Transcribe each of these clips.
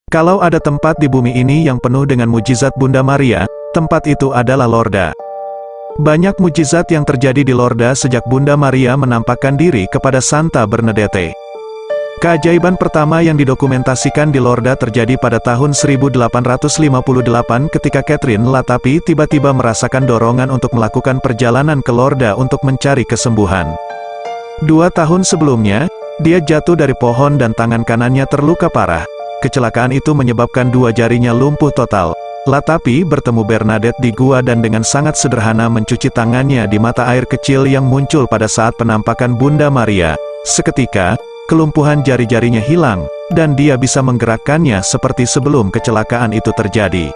Kalau ada tempat di bumi ini yang penuh dengan mujizat Bunda Maria, tempat itu adalah Lourdes. Banyak mujizat yang terjadi di Lourdes sejak Bunda Maria menampakkan diri kepada Santa Bernadette. Keajaiban pertama yang didokumentasikan di Lourdes terjadi pada tahun 1858 ketika Catherine Latapi tiba-tiba merasakan dorongan untuk melakukan perjalanan ke Lourdes untuk mencari kesembuhan. 2 tahun sebelumnya, dia jatuh dari pohon dan tangan kanannya terluka parah. Kecelakaan itu menyebabkan 2 jarinya lumpuh total. Latapi bertemu Bernadette di gua dan dengan sangat sederhana mencuci tangannya di mata air kecil yang muncul pada saat penampakan Bunda Maria. Seketika, kelumpuhan jari-jarinya hilang, dan dia bisa menggerakkannya seperti sebelum kecelakaan itu terjadi.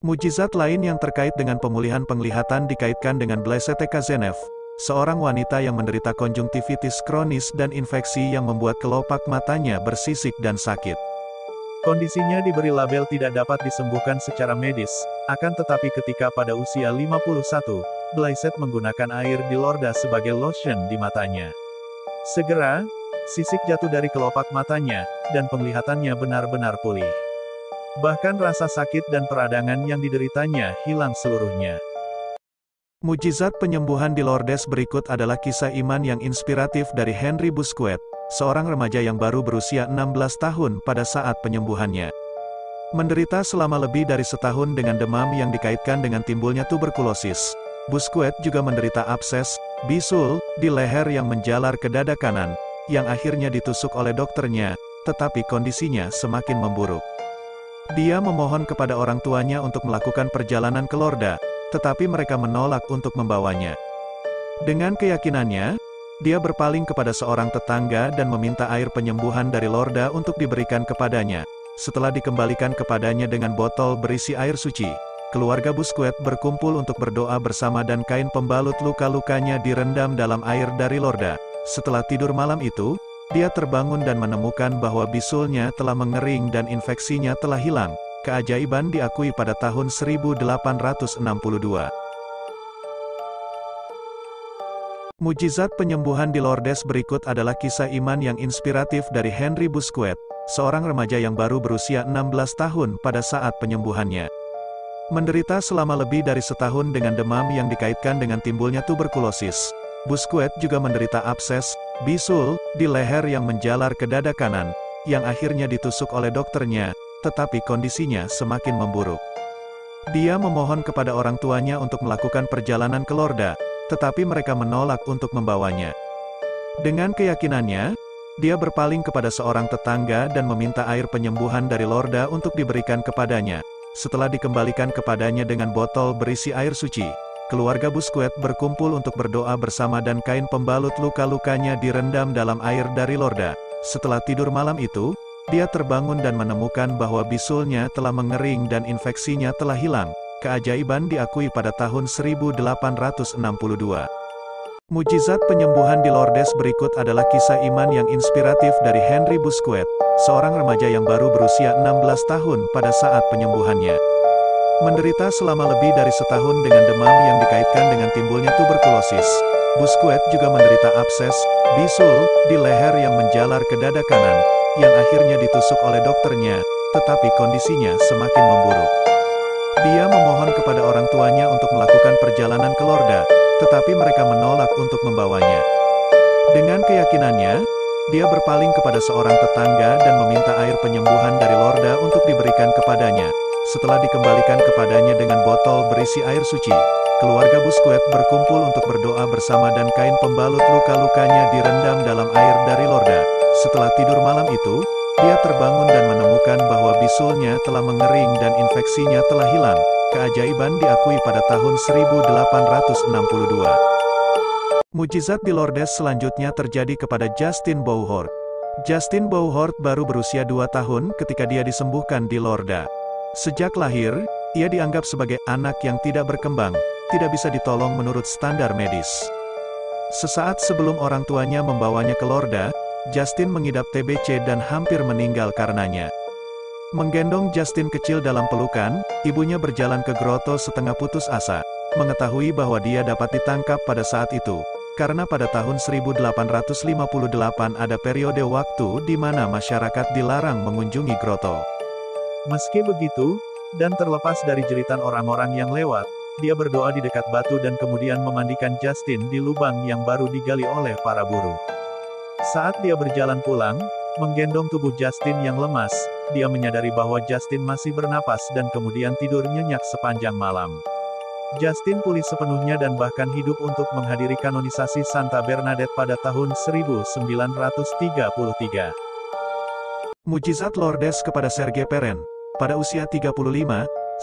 Mujizat lain yang terkait dengan pemulihan penglihatan dikaitkan dengan Blaise Cazeneuve, seorang wanita yang menderita konjungtivitis kronis dan infeksi yang membuat kelopak matanya bersisik dan sakit. Kondisinya diberi label tidak dapat disembuhkan secara medis, akan tetapi ketika pada usia 51, Blaise menggunakan air di Lourdes sebagai lotion di matanya. Segera, sisik jatuh dari kelopak matanya, dan penglihatannya benar-benar pulih. Bahkan rasa sakit dan peradangan yang dideritanya hilang seluruhnya. Mujizat penyembuhan di Lourdes berikut adalah kisah iman yang inspiratif dari Henry Busquet, seorang remaja yang baru berusia 16 tahun pada saat penyembuhannya. Menderita selama lebih dari setahun dengan demam yang dikaitkan dengan timbulnya tuberkulosis, Busquet juga menderita abses, bisul, di leher yang menjalar ke dada kanan, yang akhirnya ditusuk oleh dokternya, tetapi kondisinya semakin memburuk. Dia memohon kepada orang tuanya untuk melakukan perjalanan ke Lourdes, tetapi mereka menolak untuk membawanya. Dengan keyakinannya, dia berpaling kepada seorang tetangga dan meminta air penyembuhan dari Lourdes untuk diberikan kepadanya. Setelah dikembalikan kepadanya dengan botol berisi air suci, keluarga Busquet berkumpul untuk berdoa bersama dan kain pembalut luka-lukanya direndam dalam air dari Lourdes. Setelah tidur malam itu, dia terbangun dan menemukan bahwa bisulnya telah mengering dan infeksinya telah hilang. Keajaiban diakui pada tahun 1862. Mujizat penyembuhan di Lourdes berikut adalah kisah iman yang inspiratif dari Henry Busquet, seorang remaja yang baru berusia 16 tahun pada saat penyembuhannya. Menderita selama lebih dari setahun dengan demam yang dikaitkan dengan timbulnya tuberkulosis, Busquet juga menderita abses, bisul, di leher yang menjalar ke dada kanan, yang akhirnya ditusuk oleh dokternya, tetapi kondisinya semakin memburuk. Dia memohon kepada orang tuanya untuk melakukan perjalanan ke Lourdes, tetapi mereka menolak untuk membawanya. Dengan keyakinannya, dia berpaling kepada seorang tetangga dan meminta air penyembuhan dari Lourdes untuk diberikan kepadanya. Setelah dikembalikan kepadanya dengan botol berisi air suci, keluarga Busquet berkumpul untuk berdoa bersama dan kain pembalut luka-lukanya direndam dalam air dari Lourdes. Setelah tidur malam itu, dia terbangun dan menemukan bahwa bisulnya telah mengering dan infeksinya telah hilang. Keajaiban diakui pada tahun 1862. Mujizat penyembuhan di Lourdes berikut adalah kisah iman yang inspiratif dari Henry Busquet, seorang remaja yang baru berusia 16 tahun pada saat penyembuhannya. Menderita selama lebih dari setahun dengan demam yang dikaitkan dengan timbulnya tuberkulosis, Busquet juga menderita abses, bisul, di leher yang menjalar ke dada kanan, yang akhirnya ditusuk oleh dokternya, tetapi kondisinya semakin memburuk. Dia memohon kepada orang tuanya untuk melakukan perjalanan ke Lourdes, tetapi mereka menolak untuk membawanya. Dengan keyakinannya, dia berpaling kepada seorang tetangga dan meminta air penyembuhan dari Lourdes untuk diberikan kepadanya. Setelah dikembalikan kepadanya dengan botol berisi air suci, keluarga Busquet berkumpul untuk berdoa bersama dan kain pembalut luka-lukanya direndam dalam air dari Lourdes. Setelah tidur malam itu, dia terbangun dan menemukan bahwa bisulnya telah mengering dan infeksinya telah hilang. Keajaiban diakui pada tahun 1862. Mujizat di Lourdes selanjutnya terjadi kepada Justin Bouhort. Justin Bouhort baru berusia 2 tahun ketika dia disembuhkan di Lourdes. Sejak lahir, ia dianggap sebagai anak yang tidak berkembang, tidak bisa ditolong menurut standar medis. Sesaat sebelum orang tuanya membawanya ke Lourdes, Justin mengidap TBC dan hampir meninggal karenanya. Menggendong Justin kecil dalam pelukan, ibunya berjalan ke groto setengah putus asa, mengetahui bahwa dia dapat ditangkap pada saat itu, karena pada tahun 1858 ada periode waktu di mana masyarakat dilarang mengunjungi groto. Meski begitu, dan terlepas dari jeritan orang-orang yang lewat, dia berdoa di dekat batu dan kemudian memandikan Justin di lubang yang baru digali oleh para buruh. Saat dia berjalan pulang, menggendong tubuh Justin yang lemas, dia menyadari bahwa Justin masih bernapas dan kemudian tidur nyenyak sepanjang malam. Justin pulih sepenuhnya dan bahkan hidup untuk menghadiri kanonisasi Santa Bernadette pada tahun 1933. Mujizat Lourdes kepada Serge Perrin. Pada usia 35,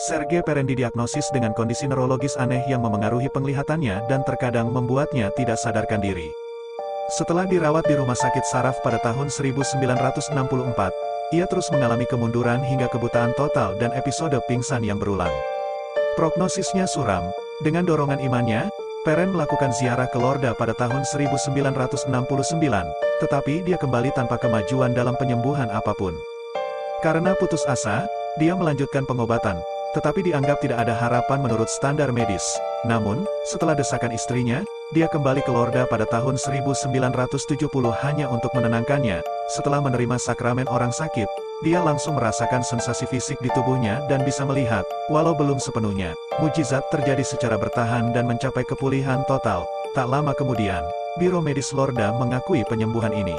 Serge Perrin didiagnosis dengan kondisi neurologis aneh yang memengaruhi penglihatannya dan terkadang membuatnya tidak sadarkan diri. Setelah dirawat di rumah sakit saraf pada tahun 1964, ia terus mengalami kemunduran hingga kebutaan total dan episode pingsan yang berulang. Prognosisnya suram. Dengan dorongan imannya, Perrin melakukan ziarah ke Lourdes pada tahun 1969, tetapi dia kembali tanpa kemajuan dalam penyembuhan apapun. Karena putus asa, dia melanjutkan pengobatan, tetapi dianggap tidak ada harapan menurut standar medis. Namun, setelah desakan istrinya, dia kembali ke Lourdes pada tahun 1970 hanya untuk menenangkannya. Setelah menerima sakramen orang sakit, dia langsung merasakan sensasi fisik di tubuhnya dan bisa melihat, walau belum sepenuhnya. Mujizat terjadi secara bertahan dan mencapai kepulihan total. Tak lama kemudian, Biro Medis Lourdes mengakui penyembuhan ini.